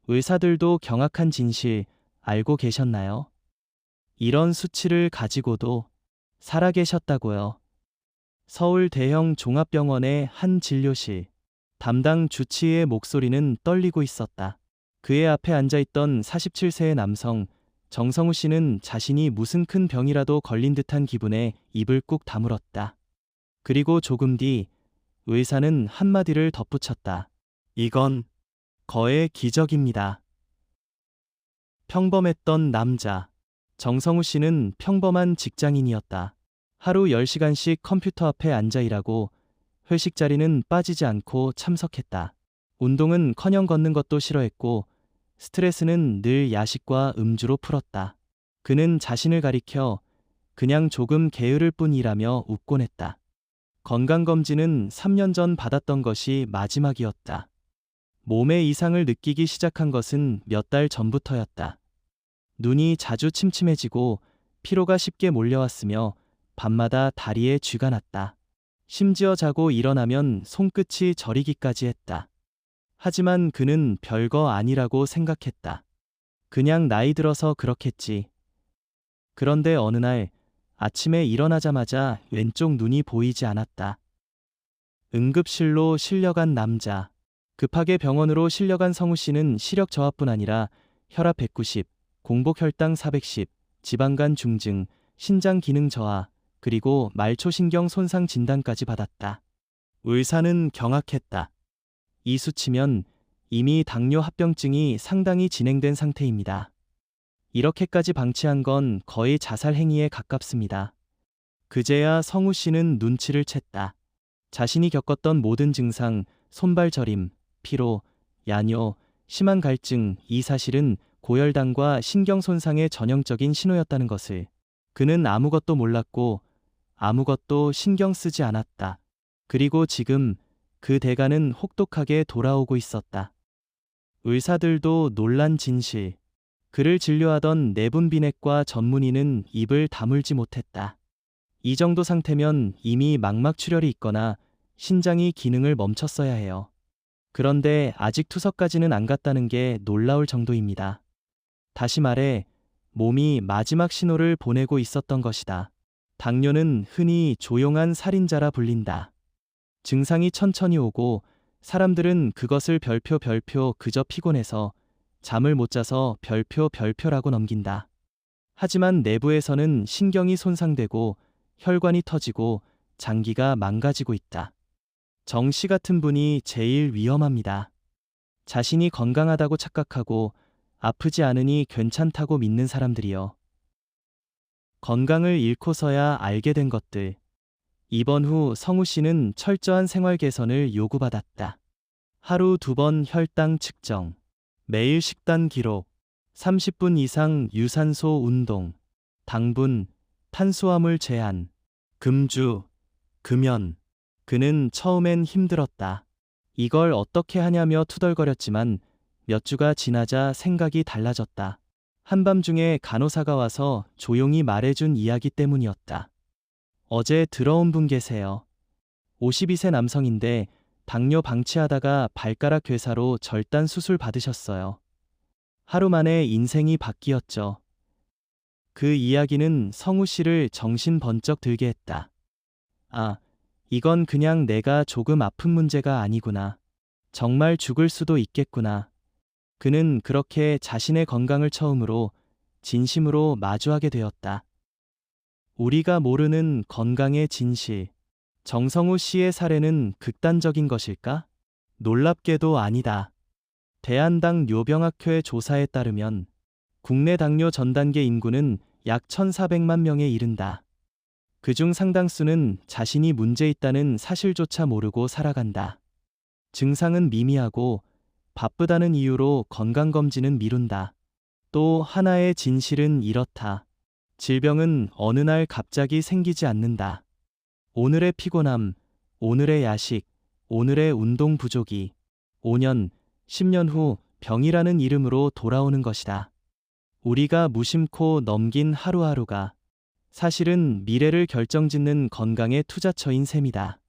의사들도 경악한 진실 알고 계셨나요? 이런 수치를 가지고도 살아계셨다고요. 서울 대형 종합병원의 한 진료실. 담당 주치의의 목소리는 떨리고 있었다. 그의 앞에 앉아있던 47세의 남성, 정성우 씨는 자신이 무슨 큰 병이라도 걸린 듯한 기분에 입을 꾹 다물었다. 그리고 조금 뒤 의사는 한마디를 덧붙였다. 이건 거의 기적입니다. 평범했던 남자. 정성우 씨는 평범한 직장인이었다. 하루 10시간씩 컴퓨터 앞에 앉아 일하고 회식 자리는 빠지지 않고 참석했다. 운동은커녕 걷는 것도 싫어했고 스트레스는 늘 야식과 음주로 풀었다. 그는 자신을 가리켜 그냥 조금 게으를 뿐이라며 웃곤 했다. 건강검진은 3년 전 받았던 것이 마지막이었다. 몸의 이상을 느끼기 시작한 것은 몇 달 전부터였다. 눈이 자주 침침해지고 피로가 쉽게 몰려왔으며 밤마다 다리에 쥐가 났다. 심지어 자고 일어나면 손끝이 저리기까지 했다. 하지만 그는 별거 아니라고 생각했다. 그냥 나이 들어서 그렇겠지. 그런데 어느 날 아침에 일어나자마자 왼쪽 눈이 보이지 않았다. 응급실로 실려간 남자. 급하게 병원으로 실려간 성우 씨는 시력 저하뿐 아니라 혈압 190, 공복혈당 410, 지방간 중증, 신장 기능 저하, 그리고 말초신경 손상 진단까지 받았다. 의사는 경악했다. 이 수치면 이미 당뇨 합병증이 상당히 진행된 상태입니다. 이렇게까지 방치한 건 거의 자살 행위에 가깝습니다. 그제야 성우 씨는 눈치를 챘다. 자신이 겪었던 모든 증상, 손발 저림, 피로, 야뇨, 심한 갈증, 이 사실은 고혈당과 신경 손상의 전형적인 신호였다는 것을. 그는 아무것도 몰랐고 아무것도 신경 쓰지 않았다. 그리고 지금 그 대가는 혹독하게 돌아오고 있었다. 의사들도 놀란 진실. 그를 진료하던 내분비내과 전문의는 입을 다물지 못했다. 이 정도 상태면 이미 망막출혈이 있거나 신장이 기능을 멈췄어야 해요. 그런데 아직 투석까지는 안 갔다는 게 놀라울 정도입니다. 다시 말해, 몸이 마지막 신호를 보내고 있었던 것이다. 당뇨는 흔히 조용한 살인자라 불린다. 증상이 천천히 오고 사람들은 그것을 별표 그저 피곤해서 잠을 못 자서 별표라고 넘긴다. 하지만 내부에서는 신경이 손상되고 혈관이 터지고 장기가 망가지고 있다. 정 씨 같은 분이 제일 위험합니다. 자신이 건강하다고 착각하고 아프지 않으니 괜찮다고 믿는 사람들이요. 건강을 잃고서야 알게 된 것들. 입원 후 성우 씨는 철저한 생활 개선을 요구받았다. 하루 2번 혈당 측정, 매일 식단 기록, 30분 이상 유산소 운동, 당분, 탄수화물 제한, 금주, 금연. 그는 처음엔 힘들었다. 이걸 어떻게 하냐며 투덜거렸지만 몇 주가 지나자 생각이 달라졌다. 한밤중에 간호사가 와서 조용히 말해준 이야기 때문이었다. 어제 들어온 분 계세요. 52세 남성인데 당뇨 방치하다가 발가락 괴사로 절단 수술 받으셨어요. 하루 만에 인생이 바뀌었죠. 그 이야기는 성우 씨를 정신 번쩍 들게 했다. 아, 이건 그냥 내가 조금 아픈 문제가 아니구나. 정말 죽을 수도 있겠구나. 그는 그렇게 자신의 건강을 처음으로 진심으로 마주하게 되었다. 우리가 모르는 건강의 진실. 정성우 씨의 사례는 극단적인 것일까? 놀랍게도 아니다. 대한당뇨병학회 조사에 따르면 국내 당뇨 전 단계 인구는 약 1,400만 명에 이른다. 그중 상당수는 자신이 문제 있다는 사실조차 모르고 살아간다. 증상은 미미하고 바쁘다는 이유로 건강검진은 미룬다. 또 하나의 진실은 이렇다. 질병은 어느 날 갑자기 생기지 않는다. 오늘의 피곤함, 오늘의 야식, 오늘의 운동 부족이 5년, 10년 후 병이라는 이름으로 돌아오는 것이다. 우리가 무심코 넘긴 하루하루가 사실은 미래를 결정짓는 건강의 투자처인 셈이다.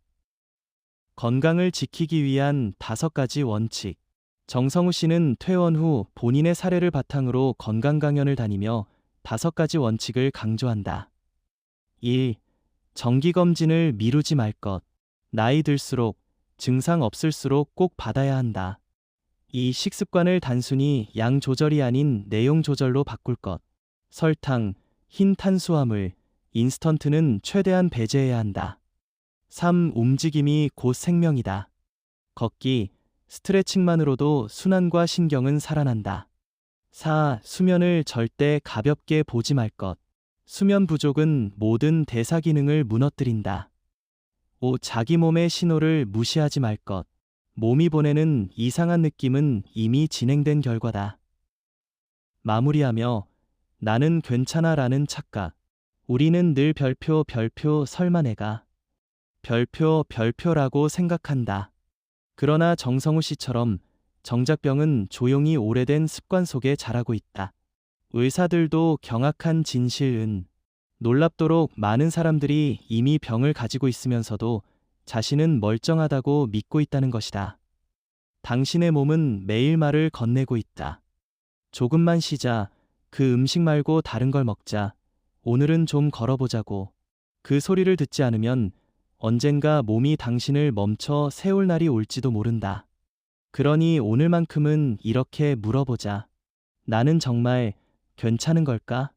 건강을 지키기 위한 5가지 원칙. 정성우 씨는 퇴원 후 본인의 사례를 바탕으로 건강 강연을 다니며 5가지 원칙을 강조한다. 1. 정기검진을 미루지 말 것. 나이 들수록, 증상 없을수록 꼭 받아야 한다. 이 식습관을 단순히 양 조절이 아닌 내용 조절로 바꿀 것. 설탕, 흰 탄수화물, 인스턴트는 최대한 배제해야 한다. 3. 움직임이 곧 생명이다. 걷기, 스트레칭만으로도 순환과 신경은 살아난다. 4. 수면을 절대 가볍게 보지 말 것. 수면 부족은 모든 대사 기능을 무너뜨린다. 5. 자기 몸의 신호를 무시하지 말 것. 몸이 보내는 이상한 느낌은 이미 진행된 결과다. 마무리하며 나는 괜찮아 라는 착각. 우리는 늘 별표 설마 내가 별표라고 생각한다. 그러나 정성우 씨처럼 정작병은 조용히 오래된 습관 속에 자라고 있다. 의사들도 경악한 진실은 놀랍도록 많은 사람들이 이미 병을 가지고 있으면서도 자신은 멀쩡하다고 믿고 있다는 것이다. 당신의 몸은 매일 말을 건네고 있다. 조금만 쉬자. 그 음식 말고 다른 걸 먹자. 오늘은 좀 걸어보자고. 그 소리를 듣지 않으면 언젠가 몸이 당신을 멈춰 세울 날이 올지도 모른다. 그러니 오늘만큼은 이렇게 물어보자. 나는 정말 괜찮은 걸까?